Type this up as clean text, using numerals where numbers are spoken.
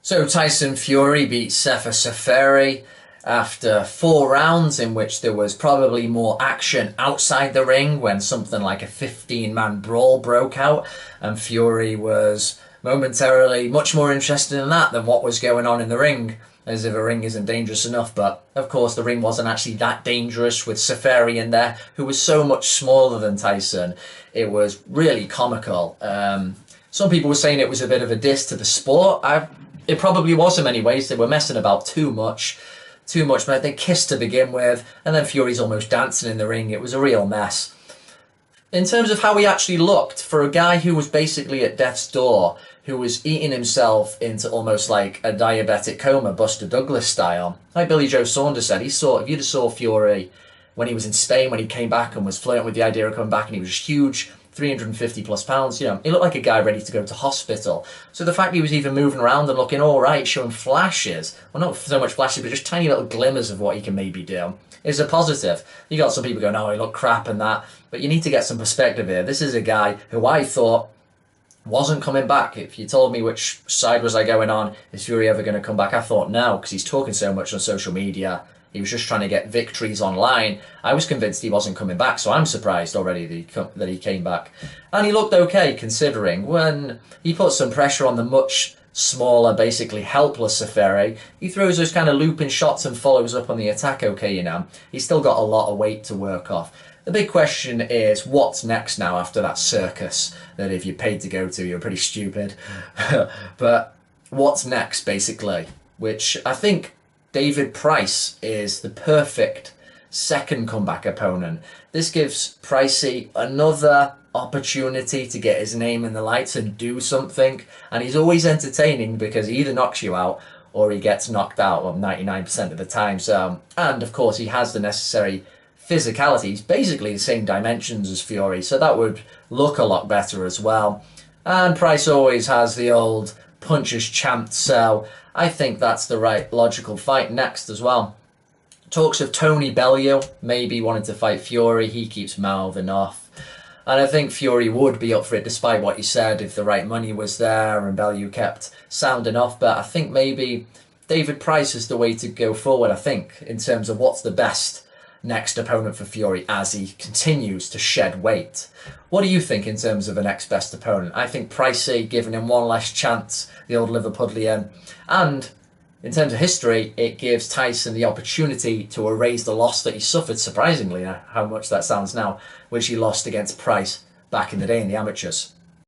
So Tyson Fury beat Sefer Seferi after 4 rounds in which there was probably more action outside the ring when something like a 15-man brawl broke out, and Fury was momentarily much more interested in that than what was going on in the ring, as if a ring isn't dangerous enough. But of course the ring wasn't actually that dangerous with Seferi in there, who was so much smaller than Tyson. It was really comical. Some people were saying it was a bit of a diss to the sport. It probably was in many ways. They were messing about too much, but they kissed to begin with, and then Fury's almost dancing in the ring. It was a real mess. In terms of how he actually looked, for a guy who was basically at death's door, who was eating himself into almost like a diabetic coma, Buster Douglas style, like Billy Joe Saunders said, if you'd have saw Fury when he was in Spain, when he came back and was flirting with the idea of coming back, and he was huge, 350 plus pounds, he looked like a guy ready to go to hospital. So the fact he was even moving around and looking all right, showing flashes, well, not so much flashes, but just tiny little glimmers of what he can maybe do, is a positive. You got some people going, oh, he looked crap and that, but you need to get some perspective here. This is a guy who I thought wasn't coming back. If you told me which side was I going on, is Fury ever going to come back, I thought no, because he's talking so much on social media. He was just trying to get victories online. I was convinced he wasn't coming back, so I'm surprised already that he came back. And he looked okay, considering when he put some pressure on the much smaller, basically helpless Seferi. He throws those kind of looping shots and follows up on the attack okay, He's still got a lot of weight to work off. The big question is, what's next now after that circus that if you paid to go to, you're pretty stupid. But what's next, basically? Which I think David Price is the perfect second comeback opponent. This gives Pricey another opportunity to get his name in the lights and do something. And he's always entertaining because he either knocks you out or he gets knocked out 99% of the time. So, and of course he has the necessary physicality. He's basically the same dimensions as Fury, so that would look a lot better as well. And Price always has the old punch as champ, so I think that's the right logical fight next as well. Talks of Tony Bellew maybe wanting to fight Fury. He keeps mouthing off. And I think Fury would be up for it despite what he said if the right money was there and Bellew kept sounding off. But I think maybe David Price is the way to go forward, I think, in terms of what's the best next opponent for Fury as he continues to shed weight. What do you think in terms of a next best opponent? I think Pricey, giving him one last chance, the old Liverpudlian. And in terms of history, it gives Tyson the opportunity to erase the loss that he suffered, surprisingly, how much that sounds now, which he lost against Price back in the day in the amateurs.